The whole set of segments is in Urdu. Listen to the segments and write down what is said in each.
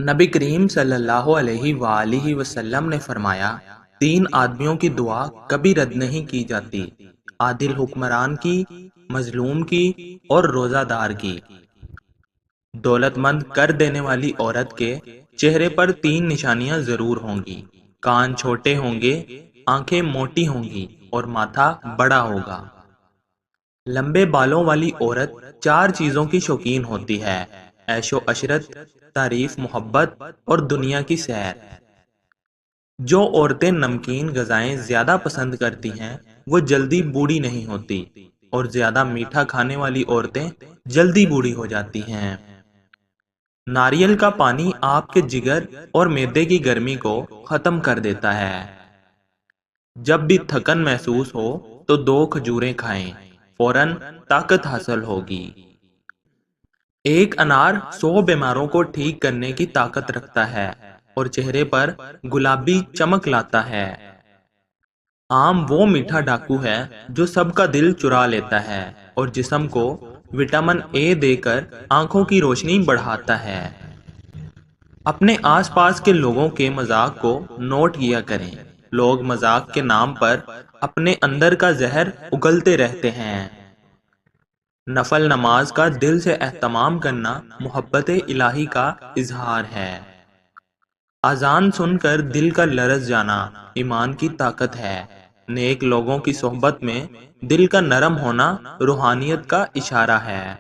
نبی کریم صلی اللہ علیہ وآلہ وسلم نے فرمایا، تین آدمیوں کی دعا کبھی رد نہیں کی جاتی: عادل حکمران کی، مظلوم کی اور روزہ دار کی۔ دولت مند کر دینے والی عورت کے چہرے پر تین نشانیاں ضرور ہوں گی: کان چھوٹے ہوں گے، آنکھیں موٹی ہوں گی اور ماتھا بڑا ہوگا۔ لمبے بالوں والی عورت چار چیزوں کی شوقین ہوتی ہے: عیش و عشرت، تعریف، محبت اور دنیا کی سیر۔ جو عورتیں نمکین غذائیں زیادہ پسند کرتی ہیں وہ جلدی بوڑھی نہیں ہوتی، اور زیادہ میٹھا کھانے والی عورتیں جلدی بوڑھی ہو جاتی ہیں۔ ناریل کا پانی آپ کے جگر اور معدے کی گرمی کو ختم کر دیتا ہے۔ جب بھی تھکن محسوس ہو تو 2 کھجوریں کھائیں، فوراً طاقت حاصل ہوگی۔ ایک انار 100 بیماروں کو ٹھیک کرنے کی طاقت رکھتا ہے اور چہرے پر گلابی چمک لاتا ہے۔ آم وہ میٹھا ڈاکو ہے جو سب کا دل چرا لیتا ہے اور جسم کو وٹامن اے دے کر آنکھوں کی روشنی بڑھاتا ہے۔ اپنے آس پاس کے لوگوں کے مذاق کو نوٹ کیا کریں۔ لوگ مذاق کے نام پر اپنے اندر کا زہر اگلتے رہتے ہیں۔ نفل نماز کا دل سے اہتمام کرنا محبت الہی کا اظہار ہے۔ اذان سن کر دل کا لرز جانا ایمان کی طاقت ہے۔ نیک لوگوں کی صحبت میں دل کا نرم ہونا روحانیت کا اشارہ ہے۔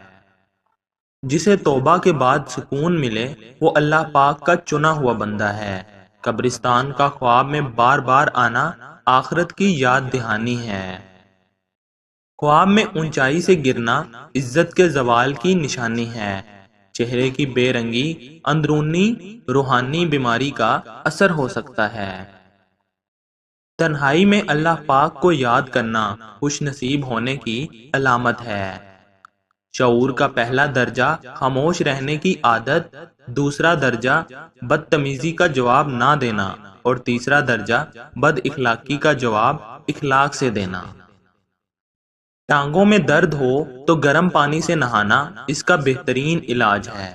جسے توبہ کے بعد سکون ملے وہ اللہ پاک کا چنا ہوا بندہ ہے۔ قبرستان کا خواب میں بار بار آنا آخرت کی یاد دہانی ہے۔ خواب میں اونچائی سے گرنا عزت کے زوال کی نشانی ہے۔ چہرے کی بے رنگی اندرونی روحانی بیماری کا اثر ہو سکتا ہے۔ تنہائی میں اللہ پاک کو یاد کرنا خوش نصیب ہونے کی علامت ہے۔ شعور کا پہلا درجہ خاموش رہنے کی عادت، دوسرا درجہ بدتمیزی کا جواب نہ دینا اور تیسرا درجہ بد اخلاقی کا جواب اخلاق سے دینا۔ ٹانگوں میں درد ہو تو گرم پانی سے نہانا اس کا بہترین علاج ہے۔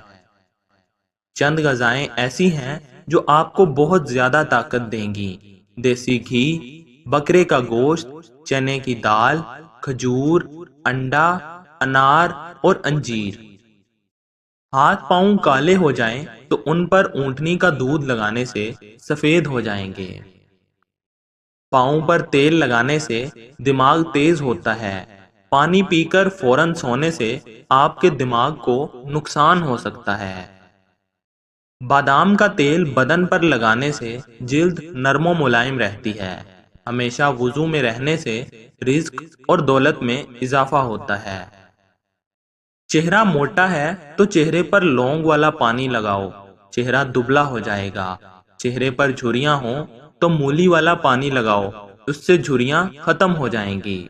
چند غذائیں ایسی ہیں جو آپ کو بہت زیادہ طاقت دیں گی: دیسی گھی، بکرے کا گوشت، چنے کی دال، کھجور، انڈا، انار اور انجیر۔ ہاتھ پاؤں کالے ہو جائیں تو ان پر اونٹنی کا دودھ لگانے سے سفید ہو جائیں گے۔ پاؤں پر تیل لگانے سے دماغ تیز ہوتا ہے۔ پانی پی کر فوراً سونے سے آپ کے دماغ کو نقصان ہو سکتا ہے۔ بادام کا تیل بدن پر لگانے سے جلد نرم و ملائم رہتی ہے۔ ہمیشہ وضو میں رہنے سے رزق اور دولت میں اضافہ ہوتا ہے۔ چہرہ موٹا ہے تو چہرے پر لونگ والا پانی لگاؤ، چہرہ دبلا ہو جائے گا۔ چہرے پر جھریاں ہوں تو مولی والا پانی لگاؤ، اس سے جھریاں ختم ہو جائیں گی۔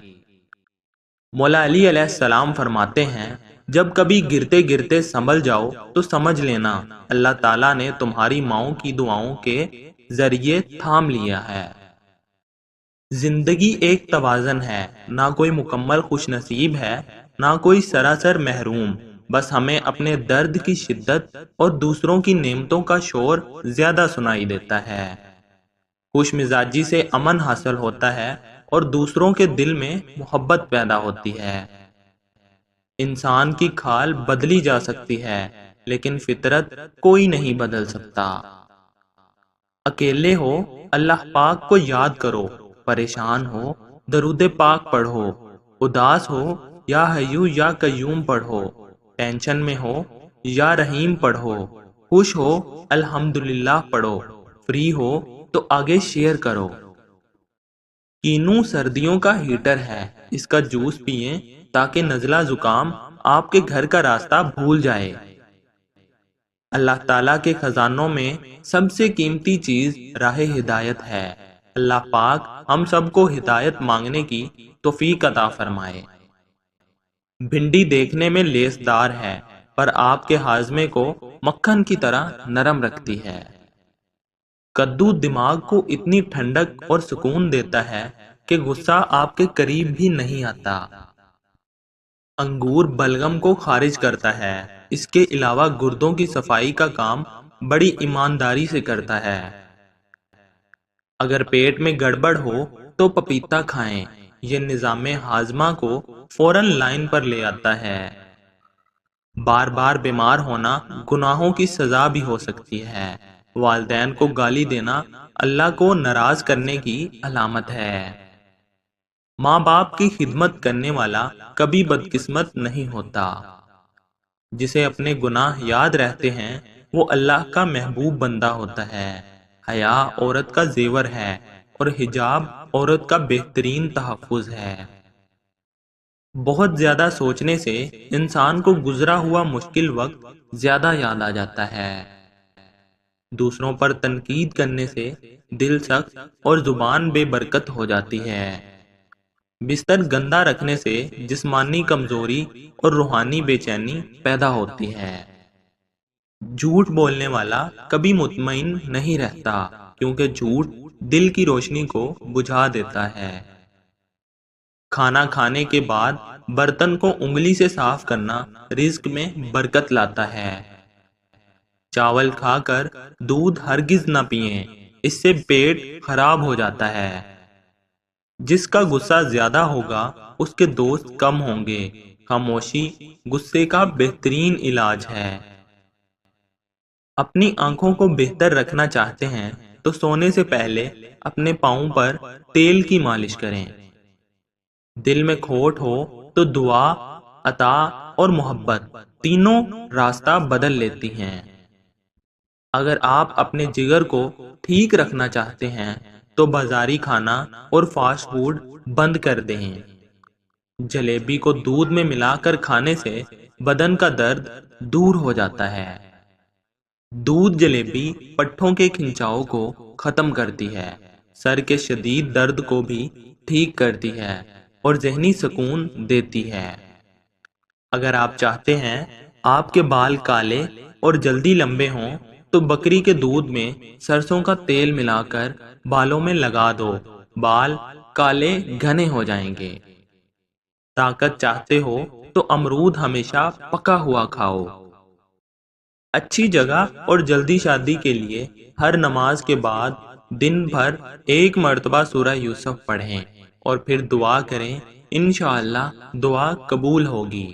مولا علی علیہ السلام فرماتے ہیں، جب کبھی گرتے گرتے سنبھل جاؤ تو سمجھ لینا اللہ تعالیٰ نے تمہاری ماؤں کی دعاؤں کے ذریعے تھام لیا ہے۔ زندگی ایک توازن ہے، نہ کوئی مکمل خوش نصیب ہے نہ کوئی سراسر محروم، بس ہمیں اپنے درد کی شدت اور دوسروں کی نعمتوں کا شور زیادہ سنائی دیتا ہے۔ خوش مزاجی سے امن حاصل ہوتا ہے اور دوسروں کے دل میں محبت پیدا ہوتی ہے۔ انسان کی کھال بدلی جا سکتی ہے لیکن فطرت کوئی نہیں بدل سکتا۔ اکیلے ہو اللہ پاک کو یاد کرو، پریشان ہو درود پاک پڑھو، اداس ہو یا حیو یا قیوم پڑھو، ٹینشن میں ہو یا رحیم پڑھو، خوش ہو الحمدللہ پڑھو، فری ہو تو آگے شیئر کرو۔ کینو سردیوں کا ہیٹر ہے، اس کا جوس پئیں تاکہ نزلہ زکام آپ کے گھر کا راستہ بھول جائے۔ اللہ تعالیٰ کے خزانوں میں سب سے قیمتی چیز راہ ہدایت ہے۔ اللہ پاک ہم سب کو ہدایت مانگنے کی توفیق عطا فرمائے۔ بھنڈی دیکھنے میں لیسدار ہے پر آپ کے ہاضمے کو مکھن کی طرح نرم رکھتی ہے۔ کدو دماغ کو اتنی ٹھنڈک اور سکون دیتا ہے کہ غصہ آپ کے قریب بھی نہیں آتا۔ انگور بلغم کو خارج کرتا ہے، اس کے علاوہ گردوں کی صفائی کا کام بڑی ایمانداری سے کرتا ہے۔ اگر پیٹ میں گڑبڑ ہو تو پپیتا کھائیں، یہ نظام ہاضمہ کو فوراً لائن پر لے آتا ہے۔ بار بار بیمار ہونا گناہوں کی سزا بھی ہو سکتی ہے۔ والدین کو گالی دینا اللہ کو ناراض کرنے کی علامت ہے۔ ماں باپ کی خدمت کرنے والا کبھی بدقسمت نہیں ہوتا۔ جسے اپنے گناہ یاد رہتے ہیں وہ اللہ کا محبوب بندہ ہوتا ہے۔ حیا عورت کا زیور ہے اور حجاب عورت کا بہترین تحفظ ہے۔ بہت زیادہ سوچنے سے انسان کو گزرا ہوا مشکل وقت زیادہ یاد آ جاتا ہے۔ دوسروں پر تنقید کرنے سے دل سخت اور زبان بے برکت ہو جاتی ہے۔ بستر گندا رکھنے سے جسمانی کمزوری اور روحانی بے چینی پیدا ہوتی ہے۔ جھوٹ بولنے والا کبھی مطمئن نہیں رہتا، کیونکہ جھوٹ دل کی روشنی کو بجھا دیتا ہے۔ کھانا کھانے کے بعد برتن کو انگلی سے صاف کرنا رزق میں برکت لاتا ہے۔ چاول کھا کر دودھ ہرگز نہ پئیں، اس سے پیٹ خراب ہو جاتا ہے۔ جس کا غصہ زیادہ ہوگا اس کے دوست کم ہوں گے۔ خاموشی غصے کا بہترین علاج ہے۔ اپنی آنکھوں کو بہتر رکھنا چاہتے ہیں تو سونے سے پہلے اپنے پاؤں پر تیل کی مالش کریں۔ دل میں کھوٹ ہو تو دعا، عطا اور محبت تینوں راستہ بدل لیتی ہیں۔ اگر آپ اپنے جگر کو ٹھیک رکھنا چاہتے ہیں تو بازاری کھانا اور فاسٹ فوڈ بند کر دیں۔ جلیبی کو دودھ میں ملا کر کھانے سے بدن کا درد دور ہو جاتا ہے۔ دودھ جلیبی پٹھوں کے کھنچاؤ کو ختم کرتی ہے، سر کے شدید درد کو بھی ٹھیک کرتی ہے اور ذہنی سکون دیتی ہے۔ اگر آپ چاہتے ہیں آپ کے بال کالے اور جلدی لمبے ہوں تو بکری کے دودھ میں سرسوں کا تیل ملا کر بالوں میں لگا دو، بال کالے گھنے ہو جائیں گے۔ طاقت چاہتے ہو تو امرود ہمیشہ پکا ہوا کھاؤ۔ اچھی جگہ اور جلدی شادی کے لیے ہر نماز کے بعد دن بھر ایک مرتبہ سورہ یوسف پڑھیں اور پھر دعا کریں، انشاءاللہ دعا قبول ہوگی۔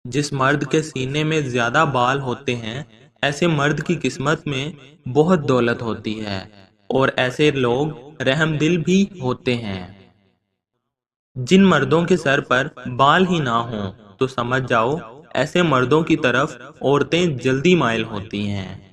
جس مرد کے سینے میں زیادہ بال ہوتے ہیں ایسے مرد کی قسمت میں بہت دولت ہوتی ہے، اور ایسے لوگ رحم دل بھی ہوتے ہیں۔ جن مردوں کے سر پر بال ہی نہ ہوں تو سمجھ جاؤ ایسے مردوں کی طرف عورتیں جلدی مائل ہوتی ہیں۔